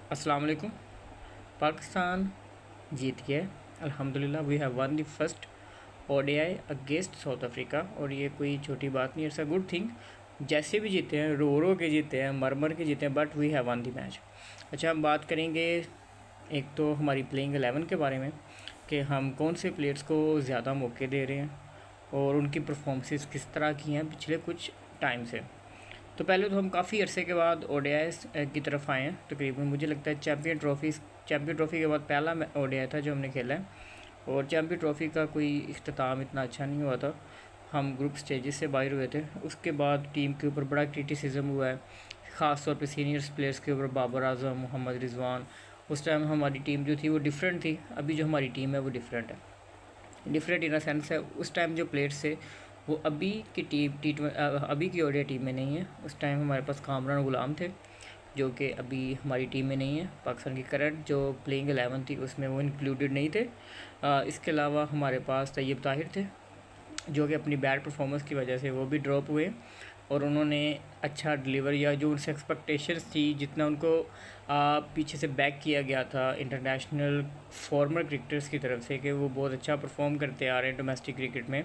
अस्सलाम वालेकुम। पाकिस्तान जीत गया है अल्हम्दुलिल्लाह। We have won the first ODI against South Africa और ये कोई छोटी बात नहीं, इट्स अ गुड थिंग। जैसे भी जीते हैं, रो रो के जीते हैं, मर मर के जीते हैं, but we have won the match. अच्छा, हम बात करेंगे एक तो हमारी प्लेइंग 11 के बारे में कि हम कौन से प्लेयर्स को ज़्यादा मौके दे रहे हैं और उनकी परफॉर्मेंसेस किस तरह की हैं पिछले कुछ टाइम से। तो पहले तो हम काफ़ी अरसे के बाद ओडीआईस की तरफ आए हैं। तकरीबन मुझे लगता है चैम्पियन ट्रॉफ़ी के बाद पहला ओडीआई था जो हमने खेला है, और चैम्पियन ट्रॉफ़ी का कोई इख्तिताम इतना अच्छा नहीं हुआ था। हम ग्रुप स्टेजेस से बाहर हुए थे। उसके बाद टीम के ऊपर बड़ा क्रिटिसिज्म हुआ है, ख़ास तौर पे सीनियर्स प्लेयर्स के ऊपर, बाबर आजम, मोहम्मद रिजवान। उस टाइम हमारी टीम जो थी वो डिफरेंट थी। अभी जो हमारी टीम है वो डिफरेंट है। डिफरेंट इन अ सेंस है, उस टाइम जो प्लेयर्स थे वो अभी की अभी की ओडीआई टीम में नहीं है। उस टाइम हमारे पास कामरान गुलाम थे जो कि अभी हमारी टीम में नहीं है। पाकिस्तान की करंट जो प्लेइंग 11 थी उसमें वो इंक्लूडेड नहीं थे। इसके अलावा हमारे पास तैयब ताहिर थे जो कि अपनी बैड परफॉर्मेंस की वजह से वो भी ड्रॉप हुए, और उन्होंने अच्छा डिलीवर या जो उनसे एक्सपेक्टेशंस थी, जितना उनको पीछे से बैक किया गया था इंटरनेशनल फॉर्मर क्रिकेटर्स की तरफ से कि वो बहुत अच्छा परफॉर्म करते आ रहे हैं डोमेस्टिक क्रिकेट में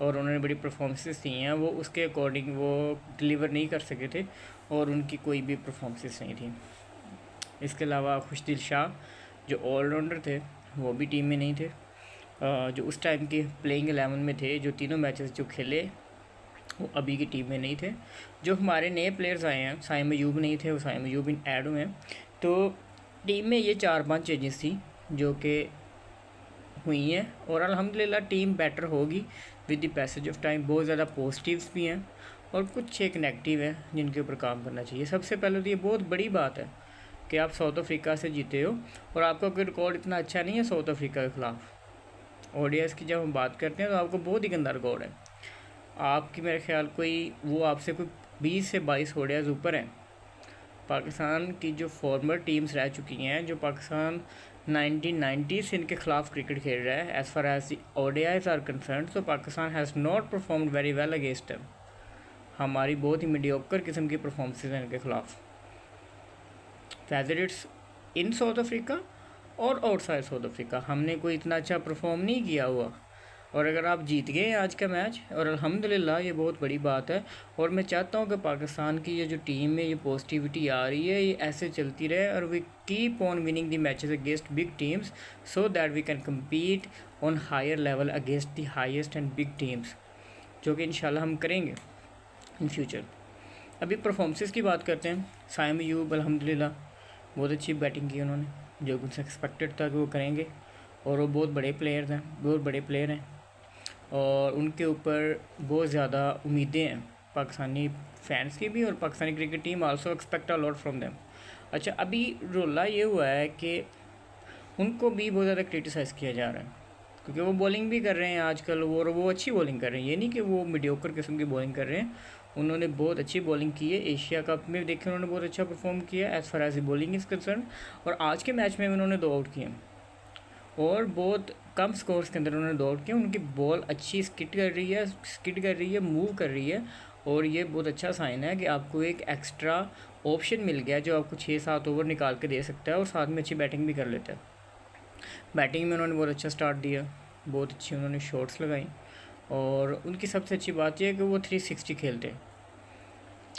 और उन्होंने बड़ी परफॉर्मेंसेस दी हैं, वो उसके अकॉर्डिंग वो डिलीवर नहीं कर सके थे और उनकी कोई भी परफॉर्मेंसेस नहीं थी। इसके अलावा खुशदिल शाह जो ऑलराउंडर थे वो भी टीम में नहीं थे। जो उस टाइम के प्लेइंग 11 में थे, जो तीनों मैचेस जो खेले वो अभी की टीम में नहीं थे। जो हमारे नए प्लेयर्स आए हैं, साइम अयूब नहीं थे, वो साइम अयूब इन ऐड हुए हैं। तो टीम में ये 4-5 चेंजेस थी जो कि हुई हैं और अल्हम्दुलिल्लाह टीम बेटर होगी with the passage of time. बहुत ज़्यादा पॉजिटिव्स भी हैं और कुछ एक नेगेटिव है जिनके ऊपर काम करना चाहिए। सबसे पहले तो ये बहुत बड़ी बात है कि आप साउथ अफ्रीका से जीते हो और आपका कोई रिकॉर्ड इतना अच्छा नहीं है साउथ अफ्रीका के ख़िलाफ़। ओडीआईएस की जब हम बात करते हैं तो आपको बहुत ही गंदा रिकॉर्ड है। आपकी मेरे ख्याल कोई वो आपसे कोई 20 से 22 ओडीआईएस ऊपर हैं। पाकिस्तान की जो फॉर्मर टीम्स रह चुकी हैं, जो पाकिस्तान 1990 से इनके ख़िलाफ़ क्रिकेट खेल रहा है, as far as the ODIs are concerned, तो Pakistan has not performed very well against them. हमारी बहुत ही मीडियोकर किस्म की परफॉर्मेंसेज हैं इनके ख़िलाफ़, whether it's in south Africa और आउटसाइड साउथ अफ्रीका। हमने कोई इतना अच्छा परफॉर्म नहीं किया हुआ, और अगर आप जीत गए आज का मैच और अल्हम्दुलिल्लाह ये बहुत बड़ी बात है। और मैं चाहता हूँ कि पाकिस्तान की ये जो टीम में ये पॉजिटिविटी आ रही है ये ऐसे चलती रहे और we keep on winning the matches against big teams so that we can compete on higher level against the highest and big teams, जो कि इंशाल्लाह हम करेंगे इन फ्यूचर। अभी परफॉर्मेंसेस की बात करते हैं। साइम अयूब अल्हम्दुलिल्लाह बहुत अच्छी बैटिंग की उन्होंने, जो उनसे एक्सपेक्टेड था कि वो करेंगे, और वो बहुत बड़े प्लेयर्स हैं, बहुत बड़े प्लेयर हैं और उनके ऊपर बहुत ज़्यादा उम्मीदें हैं पाकिस्तानी फैंस की भी, और Pakistani cricket team also expect a lot from them. अच्छा, अभी रोला ये हुआ है कि उनको भी बहुत ज़्यादा क्रिटिसाइज़ किया जा रहा है क्योंकि वो बॉलिंग भी कर रहे हैं आजकल, और वो अच्छी बॉलिंग कर रहे हैं। ये नहीं कि वो मीडियोकर किस्म की बॉलिंग कर रहे हैं, उन्होंने बहुत अच्छी बॉलिंग की है। एशिया कप में देखें उन्होंने बहुत अच्छा परफॉर्म किया as far as bowling is concerned, और आज के मैच में उन्होंने 2 आउट किए और बहुत कम स्कोर्स के अंदर उन्होंने 2 आउट किए। उनकी बॉल अच्छी स्किड कर रही है, मूव कर रही है, और ये बहुत अच्छा साइन है कि आपको एक एक्स्ट्रा ऑप्शन मिल गया जो आपको 6-7 ओवर निकाल के दे सकता है और साथ में अच्छी बैटिंग भी कर लेता है। बैटिंग में उन्होंने बहुत अच्छा स्टार्ट दिया, बहुत अच्छी उन्होंने शॉट्स लगाई, और उनकी सबसे अच्छी बात यह है कि वो 360 खेलते हैं।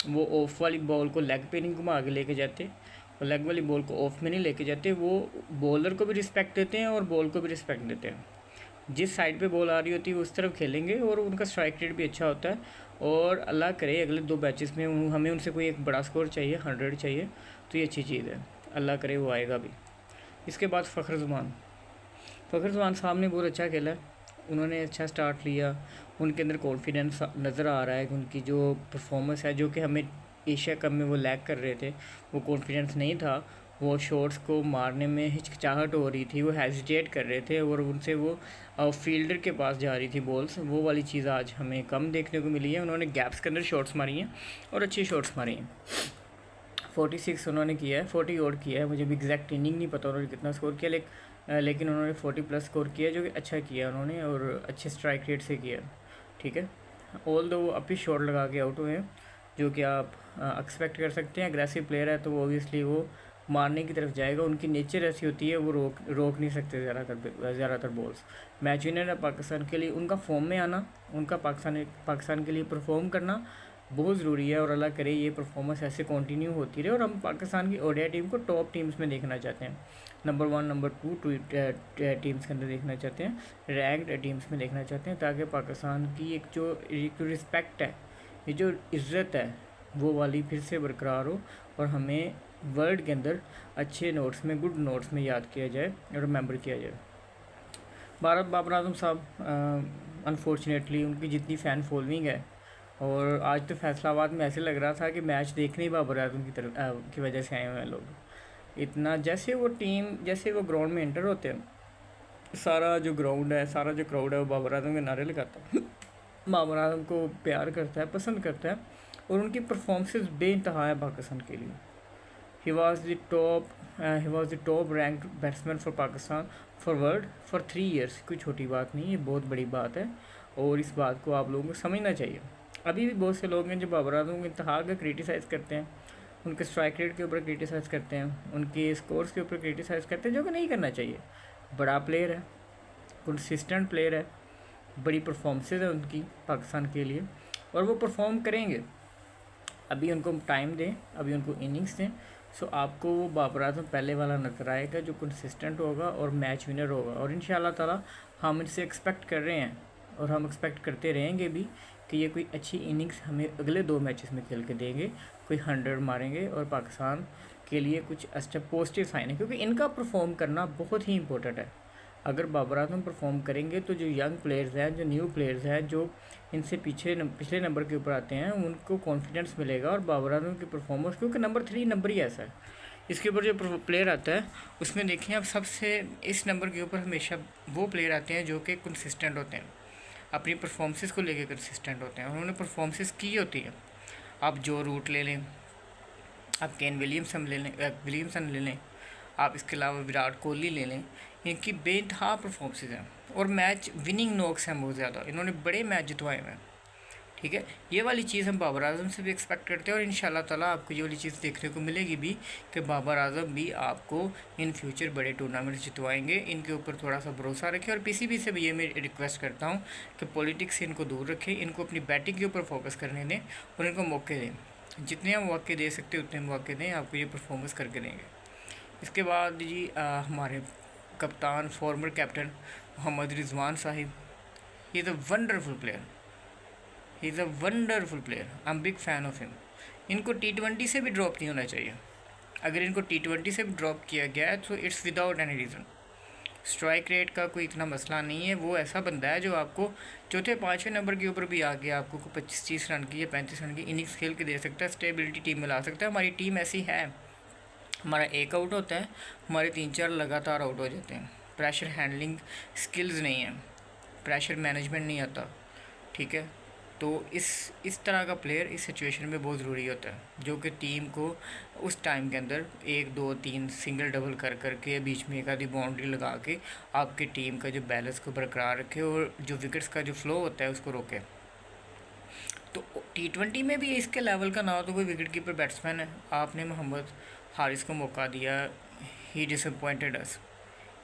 वो ऑफ वाली बॉल को लेग पे नहीं घुमा के लेके जाते, और लेग वाली बॉल को ऑफ में नहीं लेके जाते। वो बॉलर को भी रिस्पेक्ट देते हैं और बॉल को भी रिस्पेक्ट देते हैं। जिस साइड पे बॉल आ रही होती है उस तरफ खेलेंगे, और उनका स्ट्राइक रेट भी अच्छा होता है। और अल्लाह करे अगले 2 मैचेस में हमें उनसे कोई एक बड़ा स्कोर चाहिए, 100 चाहिए, तो ये अच्छी चीज़ है। अल्लाह करे वो आएगा भी। इसके बाद फ़खर ज़मान साहब ने बहुत अच्छा खेला, उन्होंने अच्छा स्टार्ट लिया, उनके अंदर कॉन्फिडेंस नज़र आ रहा है। उनकी जो परफॉर्मेंस है, जो कि हमें एशिया कप में वो लैग कर रहे थे, वो कॉन्फिडेंस नहीं था, वो शॉट्स को मारने में हिचकिचाहट हो रही थी, वो हेजिटेट कर रहे थे और उनसे वो फील्डर के पास जा रही थी बॉल्स। वो वाली चीज़ आज हमें कम देखने को मिली है। उन्होंने गैप्स के अंदर शॉट्स मारी हैं और अच्छी शॉट्स मारी हैं। 46 उन्होंने किया है, 40 ओवर किया है, मुझे भी एग्जैक्ट इनिंग नहीं पता उन्होंने कितना स्कोर किया, लेकिन उन्होंने 40 प्लस स्कोर किया, जो कि अच्छा किया उन्होंने और अच्छे स्ट्राइक रेट से किया। ठीक है, ऑल दो वो अपनी शॉट लगा के आउट हुए हैं, जो कि आप एक्सपेक्ट कर सकते हैं। अग्रेसिव प्लेयर है तो वो ओबियसली वो मारने की तरफ जाएगा। उनकी नेचर ऐसी होती है, वो रोक नहीं सकते ज़्यादातर बॉल्स। मैच विनर है पाकिस्तान के लिए, उनका फॉर्म में आना, उनका पाकिस्तान के लिए परफॉर्म करना बहुत ज़रूरी है। और अल्लाह करे ये परफॉर्मेंस ऐसे कंटिन्यू होती रहे, और हम पाकिस्तान की ओडीआई टीम को टॉप टीम्स में देखना चाहते हैं, नंबर 1 नंबर 2 टीम्स के अंदर देखना चाहते हैं, रैंक्ड टीम्स में देखना चाहते हैं, ताकि पाकिस्तान की एक जो रिस्पेक्ट है, ये जो इज़्ज़त है, वो वाली फिर से बरकरार हो, और हमें वर्ल्ड के अंदर अच्छे नोट्स में, गुड नोट्स में याद किया जाए और रिमेंबर किया जाए। बाबर आजम साहब अनफॉर्चुनेटली उनकी जितनी फ़ैन फॉलोइंग है, और आज तो फैसलाबाद में ऐसे लग रहा था कि मैच देखने ही बाबर आजम की तरफ की वजह से आए हुए हैं लोग। इतना जैसे वो ग्राउंड में एंटर होते हैं, सारा जो ग्राउंड है, सारा जो क्राउड है, वो बाबर आजम के नारे लगाता है, बाबर आजम को प्यार करता है, पसंद करता है, और उनकी परफॉर्मेंसेस बेइंतहा है पाकिस्तान के लिए। He was the top ranked batsman for Pakistan for world for 3 years। कोई छोटी बात नहीं, ये बहुत बड़ी बात है, और इस बात को आप लोगों को समझना चाहिए। अभी भी बहुत से लोग हैं जो बाबर आजम को इंतहा का क्रिटिसाइज़ करते हैं, उनके स्ट्राइक रेट के ऊपर क्रिटिसाइज़ करते हैं, उनके स्कोर्स के ऊपर क्रिटिसाइज़ करते हैं, जो कि नहीं करना चाहिए। बड़ा प्लेयर है, कंसिस्टेंट प्लेयर है, बड़ी परफॉर्मेंसेज है उनकी पाकिस्तान के लिए, और वो परफॉर्म करेंगे। अभी उनको टाइम दें, अभी उनको इनिंग्स दें, सो आपको वो बाबर आजम पहले वाला नजर आएगा, जो कंसिस्टेंट होगा और मैच विनर होगा। और इंशाल्लाह ताला हम इनसे एक्सपेक्ट कर रहे हैं, और हम एक्सपेक्ट करते रहेंगे भी, कि ये कोई अच्छी इनिंग्स हमें अगले 2 मैचेस में खेल के देंगे, कोई 100 मारेंगे, और पाकिस्तान के लिए कुछ अच्छा पॉजिटिव साइन है, क्योंकि इनका परफॉर्म करना बहुत ही इंपॉर्टेंट है। अगर बाबर आजम परफॉर्म करेंगे तो जो यंग प्लेयर्स हैं, जो न्यू प्लेयर्स हैं, जो इनसे पिछले नंबर के ऊपर आते हैं, उनको कॉन्फिडेंस मिलेगा। और बाबर आजम की परफॉर्मेंस, क्योंकि नंबर 3 नंबर ही ऐसा है, इसके ऊपर जो प्लेयर आता है उसमें देखें आप, सबसे इस नंबर के ऊपर हमेशा वो प्लेयर आते हैं जो कि कंसिस्टेंट होते हैं, अपनी परफॉर्मेंस को लेकर कंसिस्टेंट होते हैं, उन्होंने परफॉर्मेंस की होती है। आप जो रूट ले लें, आप केन विलियमसन ले लें, आप इसके अलावा विराट कोहली ले लें, इनकी बेइंतहा परफॉर्मेंसेज हैं, और मैच विनिंग नॉक्स हैं बहुत ज़्यादा, इन्होंने बड़े मैच जितवाए हुए हैं। ठीक है, ये वाली चीज़ हम बाबर आजम से भी एक्सपेक्ट करते हैं, और इंशाल्लाह ताला आपको ये वाली चीज़ देखने को मिलेगी भी, कि बाबर आजम भी आपको इन फ्यूचर बड़े टूर्नामेंट जितवाएंगे। इनके ऊपर थोड़ा सा भरोसा रखें, और पीसीबी से भी ये मैं रिक्वेस्ट करता हूँ कि पॉलिटिक्स से इनको दूर रखें, इनको अपनी बैटिंग के ऊपर फोकस करने दें, और इनको मौके दें, जितने हम मौके दे सकते उतने मौके दें, आपको ये परफॉर्मेंस करके देंगे। इसके बाद जी हमारे कप्तान, फॉर्मर कैप्टन मोहम्मद रिजवान साहिब, he is a wonderful player, he is a wonderful player, I am big fan of him. इनको T20 से भी ड्रॉप नहीं होना चाहिए। अगर इनको T20 से भी ड्रॉप किया गया है तो it's without any reason. Strike rate का कोई इतना मसला नहीं है, वो ऐसा बंदा है जो आपको चौथे 5वें नंबर के ऊपर भी आके आपको 25-30 रन की या 35 रन की इनिंग्स खेल के दे सकता है, स्टेबिलिटी टीम में ला सकता है। हमारी टीम ऐसी है, हमारा एक आउट होता है, हमारे 3-4 लगातार आउट हो जाते हैं। प्रेशर हैंडलिंग स्किल्स नहीं है, प्रेशर मैनेजमेंट नहीं आता। ठीक है, तो इस तरह का प्लेयर इस सिचुएशन में बहुत ज़रूरी होता है, जो कि टीम को उस टाइम के अंदर 1 2 3 सिंगल डबल कर करके बीच में एक आधी बाउंड्री लगा के आपकी टीम का जो बैलेंस को बरकरार रखे, और जो विकेट्स का जो फ्लो होता है उसको रोके। तो T20 में भी इसके लेवल का ना तो कोई विकेट कीपर बैट्समैन है। आपने मोहम्मद हारिस को मौका दिया, he disappointed us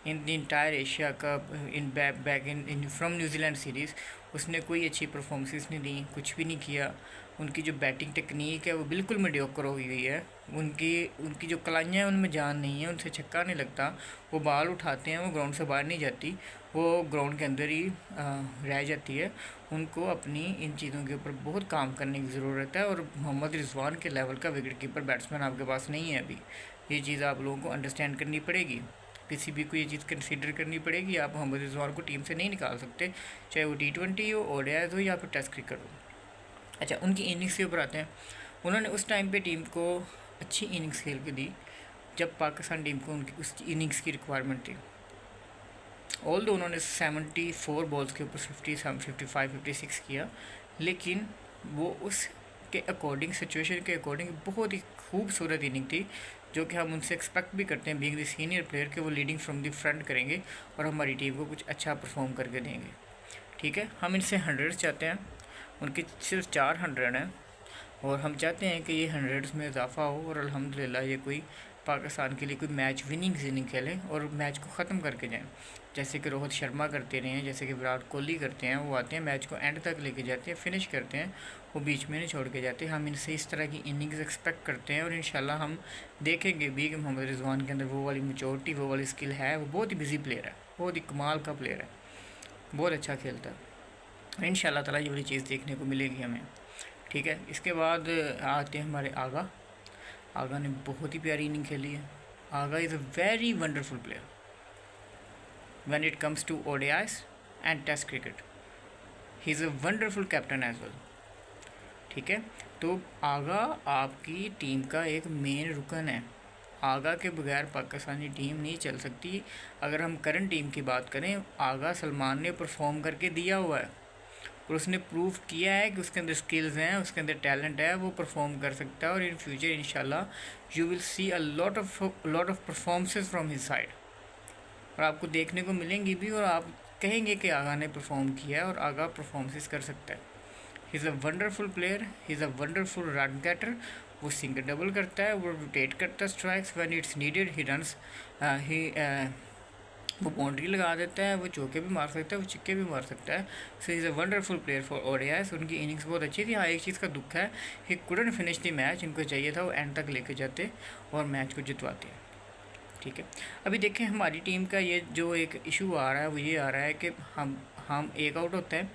in the entire Asia Cup, in back in from New Zealand series. उसने कोई अच्छी परफॉर्मेंसेस नहीं दी, कुछ भी नहीं किया। उनकी जो बैटिंग टेक्निक है वो बिल्कुल मीडियोकर हो गई है। उनकी जो कलाइयाँ हैं उनमें जान नहीं है, उनसे छक्का नहीं लगता। वो बॉल उठाते हैं, वो ग्राउंड से बाहर नहीं जाती, वो ग्राउंड के अंदर ही रह जाती है। उनको अपनी इन चीज़ों के ऊपर बहुत काम करने की ज़रूरत है, और मोहम्मद रिजवान के लेवल का विकेट कीपर बैट्समैन आपके पास नहीं है अभी। ये चीज़ आप लोगों को अंडरस्टैंड करनी पड़ेगी, पीसीबी को ये चीज़ कंसीडर करनी पड़ेगी। आप मोहम्मद रिजवान को टीम से नहीं निकाल सकते, चाहे वो T20 हो, ODI हो, या फिर टेस्ट क्रिकेट हो। अच्छा, उनकी इनिंग्स के ऊपर आते हैं। उन्होंने उस टाइम पे टीम को अच्छी इनिंग्स खेल के दी जब पाकिस्तान टीम को उनकी उस इनिंग्स की रिक्वायरमेंट थी। ऑल दो उन्होंने 74 बॉल्स के ऊपर 50 55 56 किया, लेकिन वो उसके अकॉर्डिंग, सिचुएशन के अकॉर्डिंग बहुत ही खूबसूरत इनिंग थी, जो कि हम उनसे एक्सपेक्ट भी करते हैं बीइंग द सीनियर प्लेयर के वो लीडिंग फ्रॉम द फ्रंट करेंगे और हमारी टीम को कुछ अच्छा परफॉर्म करके देंगे। ठीक है, हम इनसे 100 चाहते हैं, उनकी सिर्फ 4 100 हैं, और हम चाहते हैं कि ये 100 में इजाफा हो, और अल्हम्दुलिल्लाह ये कोई पाकिस्तान के लिए कोई मैच विनिंग इनिंग खेलें और मैच को ख़त्म करके जाएं, जैसे कि रोहित शर्मा करते रहे हैं, जैसे कि विराट कोहली करते हैं। वो आते हैं मैच को एंड तक लेके जाते हैं, फिनिश करते हैं, वो बीच में नहीं छोड़ के जाते। हम इनसे इस तरह की इनिंग्स एक्सपेक्ट करते हैं और इंशाल्लाह हम देखेंगे भी कि मोहम्मद रिजवान के अंदर वो वाली मैच्योरिटी, वो वाली स्किल है। वो बहुत ही बिजी प्लेयर है, बहुत ही कमाल का प्लेयर है, बहुत अच्छा खेलता है। इंशाल्लाह ताला ये वाली चीज़ देखने को मिलेगी हमें, ठीक है। इसके बाद आते हैं हमारे आगा ने बहुत ही प्यारी इनिंग खेली है। Agha is a very wonderful player when it comes to ODIs and test cricket. He is a wonderful captain as well, ठीक है। तो आगा आपकी टीम का एक मेन रुकन है। आगा के बगैर पाकिस्तानी टीम नहीं चल सकती। अगर हम करंट टीम की बात करें, आगा सलमान ने परफॉर्म करके दिया हुआ है और उसने प्रूव किया है कि उसके अंदर स्किल्स हैं, उसके अंदर टैलेंट है, वो परफॉर्म कर सकता है। और इन फ्यूचर इंशाल्लाह you will see a lot of performances from his side, और आपको देखने को मिलेंगी भी, और आप कहेंगे कि आगा ने परफॉर्म किया है और आगा परफॉर्मेंसेस कर सकता है। He is a wonderful player, he is a wonderful run getter. वो सिंगल डबल करता है, वो रोटेट करता है strikes when it's needed, he runs, वो बाउंड्री लगा देता है, वो चौके भी मार सकता है, वो छिक्के भी मार सकता है। So is a wonderful player for ODIs। उनकी इनिंग्स बहुत अच्छी थी। हाँ, एक चीज़ का दुख है, he couldn't finish the match. इनको चाहिए था वो एंड तक लेके जाते और मैच को जितवाते, ठीक है। अभी देखें हमारी टीम का ये जो एक इशू आ रहा है वो ये आ रहा है कि हम एक आउट होते हैं,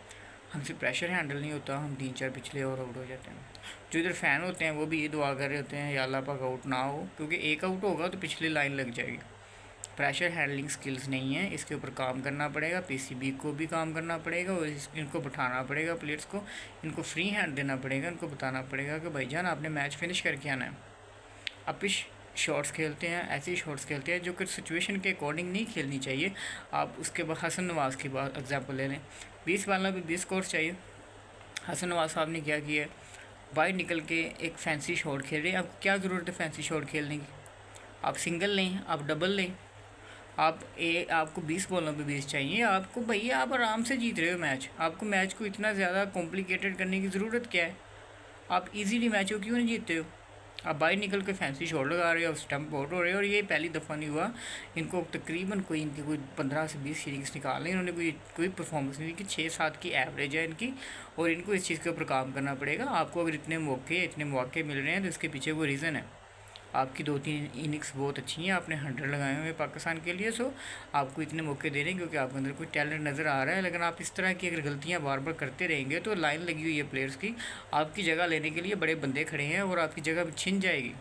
हमसे प्रेशर हैंडल नहीं होता, हम 3-4 पिछले और आउट हो जाते हैं। जो इधर फ़ैन होते हैं वो भी ये दुआ कर रहे होते हैं या अल्लाह पाक आउट ना हो, क्योंकि एक आउट होगा तो पिछली लाइन लग जाएगी। प्रेशर हैंडलिंग स्किल्स नहीं है, इसके ऊपर काम करना पड़ेगा। PCB को भी काम करना पड़ेगा और इनको बैठाना पड़ेगा प्लेयर्स को, इनको फ्री हैंड देना पड़ेगा, इनको बताना पड़ेगा कि भाईजान आपने मैच फिनिश करके आना है। आप इस शॉट्स खेलते हैं, ऐसे शॉट्स खेलते हैं जो कि सिचुएशन के अकॉर्डिंग नहीं खेलनी चाहिए। आप उसके बाद हसन नवाज़ की बात एग्जांपल ले लें, 20 बॉल में 20 स्कोर चाहिए। हसन नवाज़ साहब ने क्या किया, बाहर निकल के एक फैंसी शॉट खेल रहे हैं। आपको क्या ज़रूरत है फैंसी शॉट खेलने की? आप सिंगल लें, आप डबल लें, आपको 20 बॉलों पे 20 चाहिए आपको। भैया आप आराम से जीत रहे हो मैच, आपको मैच को इतना ज़्यादा कॉम्प्लिकेटेड करने की ज़रूरत क्या है? आप इजीली मैच को क्यों नहीं जीतते हो? आप बाहर निकल के फैंसी शॉट लगा रहे हो, स्टंप आउट हो रहे हो। और ये पहली दफ़ा नहीं हुआ, इनको तकरीबन इनकी कोई 15 से 20 सीरीज़ निकालने, इन्होंने कोई परफॉर्मेंस नहीं दी कि 6-7 की एवरेज है इनकी। और इनको इस चीज़ के ऊपर काम करना पड़ेगा। आपको अगर इतने मौके मिल रहे हैं तो इसके पीछे कोई रीज़न है। आपकी 2-3 इनिंग्स बहुत अच्छी हैं, आपने 100 लगाए हुए पाकिस्तान के लिए। सो आपको इतने मौके दे रहे हैं क्योंकि आपके अंदर कोई टैलेंट नज़र आ रहा है। लेकिन आप इस तरह की अगर गलतियां बार बार करते रहेंगे तो लाइन लगी हुई है प्लेयर्स की, आपकी जगह लेने के लिए बड़े बंदे खड़े हैं और आपकी जगह छिन जाएगी।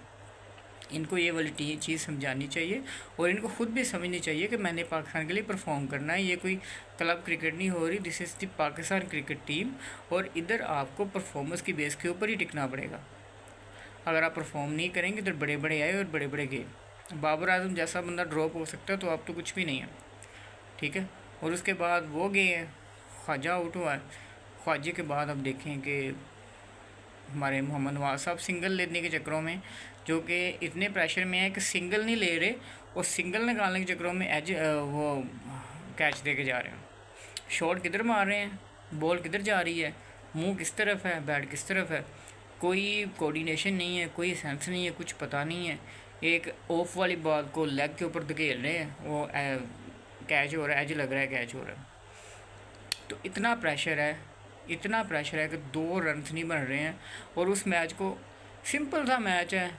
इनको ये वाली चीज़ समझानी चाहिए और इनको खुद भी समझनी चाहिए कि मैंने पाकिस्तान के लिए परफॉर्म करना है। ये कोई क्लब क्रिकेट नहीं हो रही, this is the Pakistan cricket team. और इधर आपको परफॉर्मेंस की बेस के ऊपर ही टिकना पड़ेगा। अगर आप परफॉर्म नहीं करेंगे तो बड़े बड़े आए और बड़े बड़े गए। बाबर आजम जैसा बंदा ड्रॉप हो सकता है तो आप तो कुछ भी नहीं है, ठीक है। और उसके बाद वो गए हैं, ख्वाजा आउट हुआ है। ख्वाजे के बाद अब देखें कि हमारे मोहम्मद नवाज साहब सिंगल लेने के चक्करों में, जो कि इतने प्रेशर में है कि सिंगल नहीं ले रहे और सिंगल निकालने के चक्करों में वो कैच दे के जा रहे हैं। शॉट किधर मार रहे हैं, बॉल किधर जा रही है, मुंह किस तरफ है, बैट किस तरफ है, कोई कोऑर्डिनेशन नहीं है, कोई सेंस नहीं है, कुछ पता नहीं है। एक ऑफ वाली बॉल को लेग के ऊपर धकेल रहे हैं, वो कैच हो रहा है, एज लग रहा है कैच हो रहा है। तो इतना प्रेशर है कि 2 रन नहीं बन रहे हैं। और उस मैच को, सिंपल सा मैच है,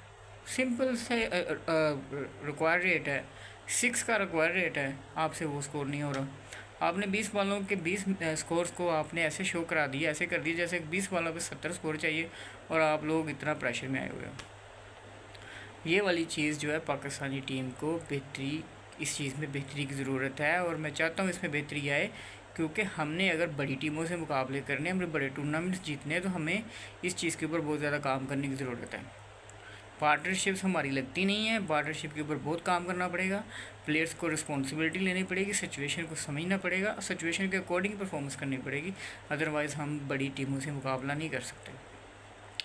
सिंपल से रिक्वायर रेट है, 6 का रिक्वायर रेट है, आपसे वो स्कोर नहीं हो रहा। आपने 20 बॉलों के 20 स्कोर्स को आपने ऐसे शो करा दिया, ऐसे कर दिया जैसे 20 बॉलों पे 70 स्कोर चाहिए और आप लोग इतना प्रेशर में आए हुए हो। ये वाली चीज़ जो है पाकिस्तानी टीम को इस चीज़ में बेहतरी की ज़रूरत है और मैं चाहता हूँ इसमें बेहतरी आए, क्योंकि हमने अगर बड़ी टीमों से मुकाबले करने, हमें बड़े टूर्नामेंट्स जीतने हैं तो हमें इस चीज़ के ऊपर बहुत ज़्यादा काम करने की ज़रूरत है। पार्टनरशिप्स हमारी लगती नहीं है, पार्टनरशिप के ऊपर बहुत काम करना पड़ेगा। प्लेयर्स को रिस्पॉन्सिबिलिटी लेनी पड़ेगी, सिचुएशन को समझना पड़ेगा, सिचुएशन के अकॉर्डिंग परफॉर्मेंस करनी पड़ेगी। अदरवाइज़ हम बड़ी टीमों से मुकाबला नहीं कर सकते।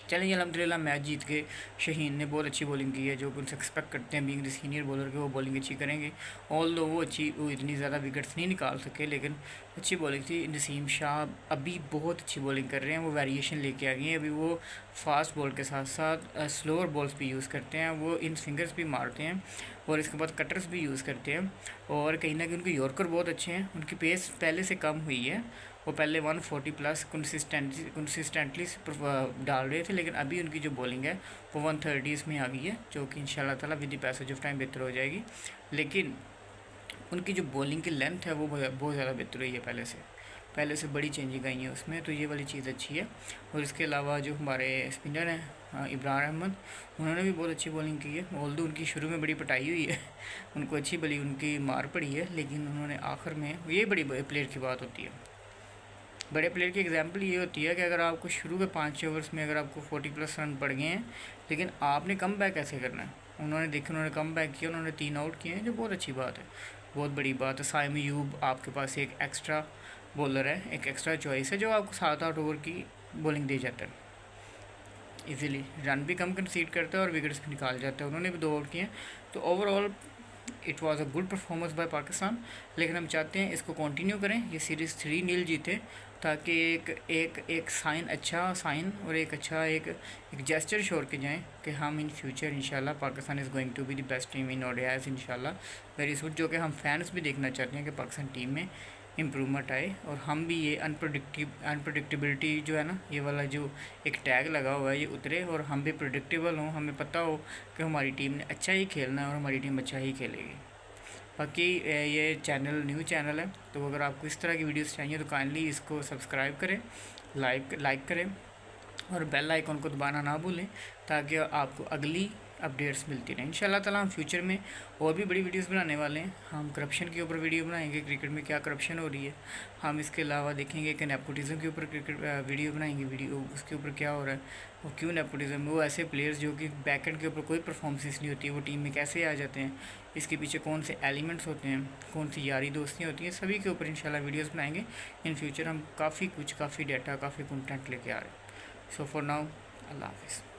चलेंगे अल्हम्दुलिल्लाह मैच जीत के। शहीन ने बहुत अच्छी बॉलिंग की है, जो उनसे एक्सपेक्ट करते हैं बीइंग द सीनियर बॉलर के, वो बॉलिंग अच्छी करेंगे। ऑल दो वो इतनी ज़्यादा विकेट्स नहीं निकाल सके, लेकिन अच्छी बॉलिंग थी। नसीम शाह अभी बहुत अच्छी बॉलिंग कर रहे हैं, वो वेरिएशन लेके आ गई हैं। अभी वो फास्ट बॉल के साथ साथ स्लोअर बॉल्स भी यूज़ करते हैं, वो इन फिंगर्स भी मारते हैं और इसके बाद कटर्स भी यूज़ करते हैं। और कहीं ना कहीं उनके यॉर्कर बहुत अच्छे हैं। उनकी पेस पहले से कम हुई है, वो पहले 140 प्लस कंसिस्टेंटली डाल रहे थे, लेकिन अभी उनकी जो बॉलिंग है वो 130s में आ गई है, जो कि इंशाल्लाह ताला with the passage of time बेहतर हो जाएगी। लेकिन उनकी जो बॉलिंग की लेंथ है वो बहुत ज़्यादा बेहतर हुई है पहले से बड़ी चेंजिंग आई है उसमें, तो ये वाली चीज़ अच्छी है। और इसके अलावा जो हमारे स्पिनर हैं इब्रार अहमद, उन्होंने भी बहुत अच्छी बॉलिंग की है। ऑल्दो उनकी शुरू में बड़ी पिटाई हुई है उनको अच्छी बड़ी उनकी मार पड़ी है, लेकिन उन्होंने आखिर में, ये बड़ी प्लेयर की बात होती है, बड़े प्लेयर की एग्जांपल ये होती है कि अगर आपको शुरू के 5 ओवर्स में अगर आपको 40 प्लस रन पड़ गए हैं, लेकिन आपने कम बैक कैसे करना है। उन्होंने कम बैक किया, उन्होंने 3 आउट किए हैं, जो बहुत अच्छी बात है, बहुत बड़ी बात है। साइम अयूब आपके पास एक एक्स्ट्रा बॉलर है, एक एक्स्ट्रा चॉइस है, जो आपको 7-8 ओवर की बॉलिंग दे जाता है इजीली, रन भी कम कंसीड करता है और विकेट्स भी निकाल जाता है। उन्होंने भी 2 आउट किए हैं, तो overall it was a good performance by Pakistan. लेकिन हम चाहते हैं इसको कंटिन्यू करें, ये सीरीज़ 3-0 जीते, ताकि एक अच्छा साइन और एक अच्छा एक जेस्चर शोर के जाएँ कि हम इन फ्यूचर इंशाल्लाह Pakistan is going to be the best team in ODIs इंशाल्लाह वेरी सून, जो कि हम फैंस भी देखना चाहते हैं कि पाकिस्तान टीम में इम्प्रूवमेंट आए और हम भी ये अनप्रडिक्टेबिलिटी जो है ना, ये वाला जो एक टैग लगा हुआ है, ये उतरे और हम भी प्रिडिक्टेबल हों, हमें पता हो कि हमारी टीम ने अच्छा ही खेलना है और हमारी टीम अच्छा ही खेलेगी। बाकी ये चैनल न्यू चैनल है, तो अगर आपको इस तरह की वीडियोस चाहिए तो काइंडली इसको सब्सक्राइब करें, लाइक करें और बेल आइकन को दबाना ना भूलें, ताकि आपको अगली अपडेट्स मिलती रहें। इंशाल्लाह ताला हम फ्यूचर में और भी बड़ी वीडियोस बनाने वाले हैं। हम करप्शन के ऊपर वीडियो बनाएंगे, क्रिकेट में क्या करप्शन हो रही है। हम इसके अलावा देखेंगे कि नेपोटिज़म के ऊपर वीडियो बनाएंगे, वीडियो उसके ऊपर क्या हो रहा है, वो क्यों नेपोटिज़म, वो ऐसे प्लेयर्स जो कि बैकएंड के ऊपर कोई परफॉर्मेंस नहीं होती है, वो टीम में कैसे आ जाते हैं, इसके पीछे कौन से एलिमेंट्स होते हैं, कौन सी यारी दोस्तियाँ होती हैं, सभी के ऊपर इंशाल्लाह वीडियोज़ बनाएंगे। इन फ्यूचर हम काफ़ी डाटा, काफ़ी कंटेंट लेके आ रहे हैं। सो फॉर नाउ, अल्लाह हाफिज़।